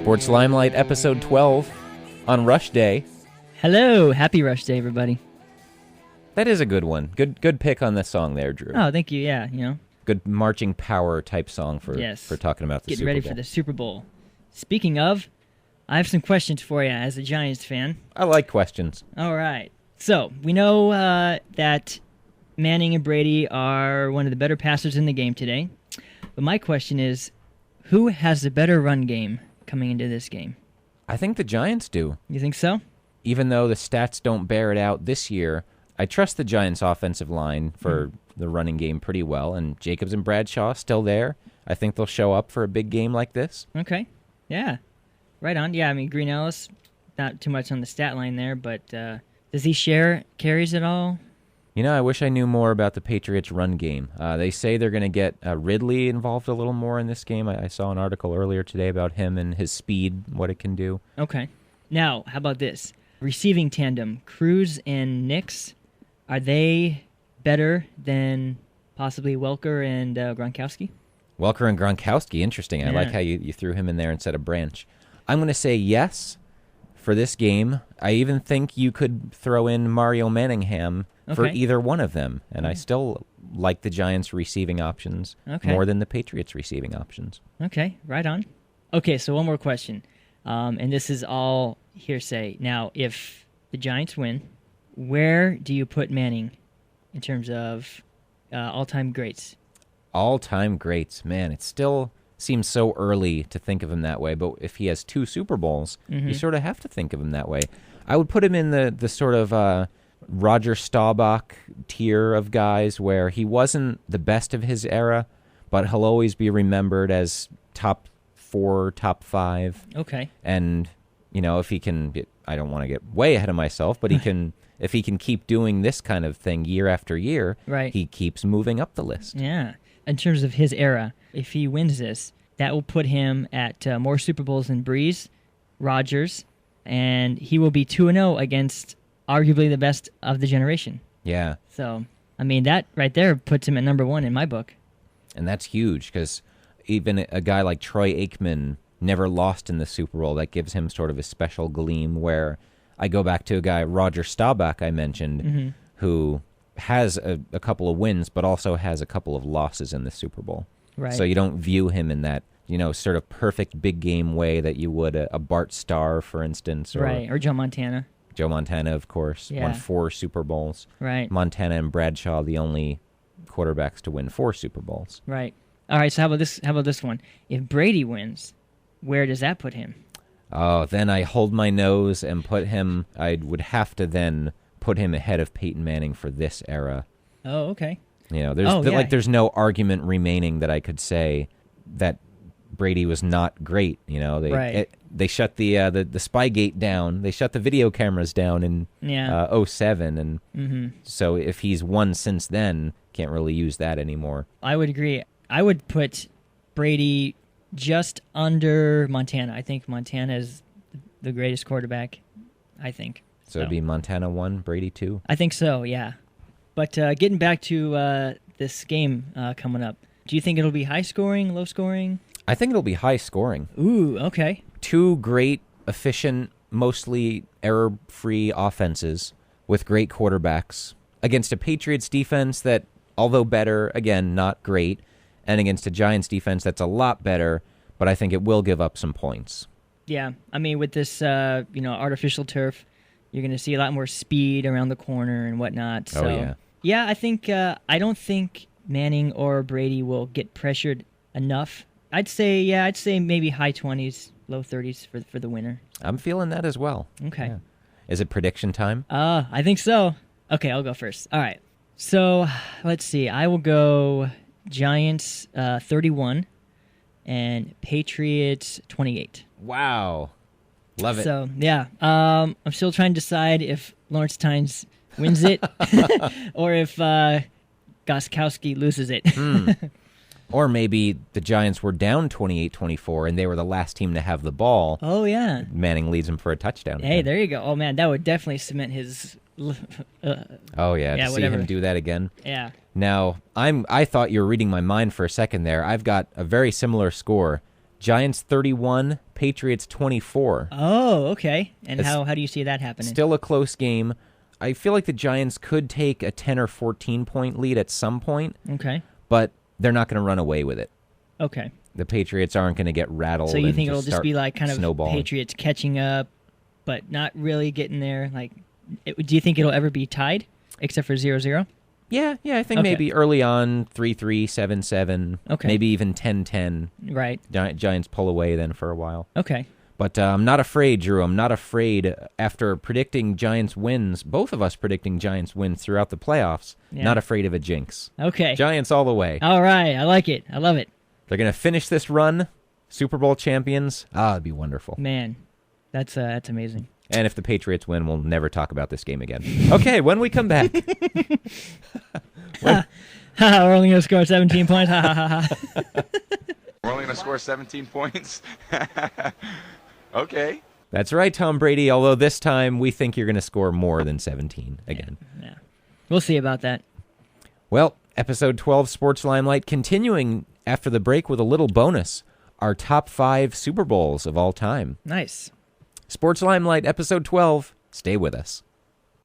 Sports Limelight, episode 12, on Rush Day. Hello, happy Rush Day, everybody. That is a good one. Good pick on the song there, Drew. Oh, thank you. Yeah, you know. Good marching power type song for talking about the Super Bowl. Getting ready for the Super Bowl. Speaking of, I have some questions for you as a Giants fan. I like questions. All right. So, we know that Manning and Brady are one of the better passers in the game today. But my question is, who has the better run game coming into this game? I think the Giants do. You think so? Even though the stats don't bear it out this year, I trust the Giants' offensive line for the running game pretty well, and Jacobs and Bradshaw still there. I think they'll show up for a big game like this. Okay. Yeah. Right on. Yeah, I mean, Green Ellis, not too much on the stat line there, but does he share carries at all? You know, I wish I knew more about the Patriots' run game. They say they're going to get Ridley involved a little more in this game. I saw an article earlier today about him and his speed, what it can do. Okay. Now, how about this? Receiving tandem, Cruz and Nix, are they better than possibly Welker and Gronkowski? Welker and Gronkowski, interesting. I like how you threw him in there instead of Branch. I'm going to say yes for this game. I even think you could throw in Mario Manningham for either one of them, and I still like the Giants' receiving options more than the Patriots' receiving options. Okay, right on. Okay, so one more question, and this is all hearsay. Now, if the Giants win, where do you put Manning in terms of all-time greats? All-time greats, man, it still seems so early to think of him that way, but if he has 2 Super Bowls, you sort of have to think of him that way. I would put him in the sort of Roger Staubach tier of guys where he wasn't the best of his era, but he'll always be remembered as top 4, top 5. Okay. And, you know, if he can, I don't want to get way ahead of myself, but he can, if he can keep doing this kind of thing year after year, he keeps moving up the list. Yeah. In terms of his era, if he wins this, that will put him at more Super Bowls than Breeze, Rodgers, and he will be 2-0 against arguably the best of the generation. Yeah. So, I mean, that right there puts him at number 1 in my book. And that's huge because even a guy like Troy Aikman never lost in the Super Bowl. That gives him sort of a special gleam where I go back to a guy, Roger Staubach, I mentioned, who has a couple of wins but also has a couple of losses in the Super Bowl. Right. So you don't view him in that, you know, sort of perfect big game way that you would a Bart Starr, for instance. Or Joe Montana. Joe Montana, of course, won 4 Super Bowls. Right. Montana and Bradshaw, the only quarterbacks to win 4 Super Bowls. Right. All right, so how about this one? If Brady wins, where does that put him? Oh, then I hold my nose and put him, I would have to then put him ahead of Peyton Manning for this era. Oh, okay. You know, there's no argument remaining that I could say that Brady was not great. You know, they shut the Spygate down. They shut the video cameras down in 2007, and so if he's won since then, can't really use that anymore. I would agree. I would put Brady just under Montana. I think Montana is the greatest quarterback. I think. So it'd be Montana 1, Brady 2? I think so, yeah. But getting back to this game coming up, do you think it'll be high scoring, low scoring? I think it'll be high scoring. Ooh, okay. 2 great, efficient, mostly error-free offenses with great quarterbacks against a Patriots defense that, although better, again, not great, and against a Giants defense that's a lot better, but I think it will give up some points. Yeah, I mean, with this artificial turf, you're going to see a lot more speed around the corner and whatnot. So, yeah, I think I don't think Manning or Brady will get pressured enough. I'd say maybe high 20s, low 30s for the winner. I'm feeling that as well. Okay. Yeah. Is it prediction time? I think so. Okay, I'll go first. All right. So, let's see. I will go Giants 31 and Patriots 28. Wow. Love it. So, yeah. I'm still trying to decide if Lawrence Tynes wins it or if Gostkowski loses it. Or maybe the Giants were down 28-24 and they were the last team to have the ball. Oh, yeah. Manning leads them for a touchdown. Hey, there you go. Oh, man, that would definitely cement his... to see him do that again. Yeah. Now, I thought you were reading my mind for a second there. I've got a very similar score. Giants 31, Patriots 24. Oh, okay. And how do you see that happening? Still a close game. I feel like the Giants could take a 10 or 14-point lead at some point. Okay. But they're not going to run away with it. Okay. The Patriots aren't going to get rattled. So you think it'll just be like kind of snowballing. Patriots catching up, but not really getting there? Like, do you think it'll ever be tied, except for 0-0? Yeah, I think maybe early on 3-3, 7-7, maybe even 10-10. Right. Giants pull away then for a while. Okay. But I'm not afraid, Drew. I'm not afraid after predicting Giants wins, both of us predicting Giants wins throughout the playoffs, not afraid of a jinx. Okay. Giants all the way. All right. I like it. I love it. They're going to finish this run, Super Bowl champions. It'd be wonderful. Man, that's amazing. And if the Patriots win, we'll never talk about this game again. Okay, when we come back. We're only going to score 17 points. We're only going to score 17 points? Okay. That's right, Tom Brady, although this time we think you're going to score more than 17 again. Yeah. We'll see about that. Well, episode 12, Sports Limelight, continuing after the break with a little bonus, our top 5 Super Bowls of all time. Nice. Sports Limelight, episode 12. Stay with us.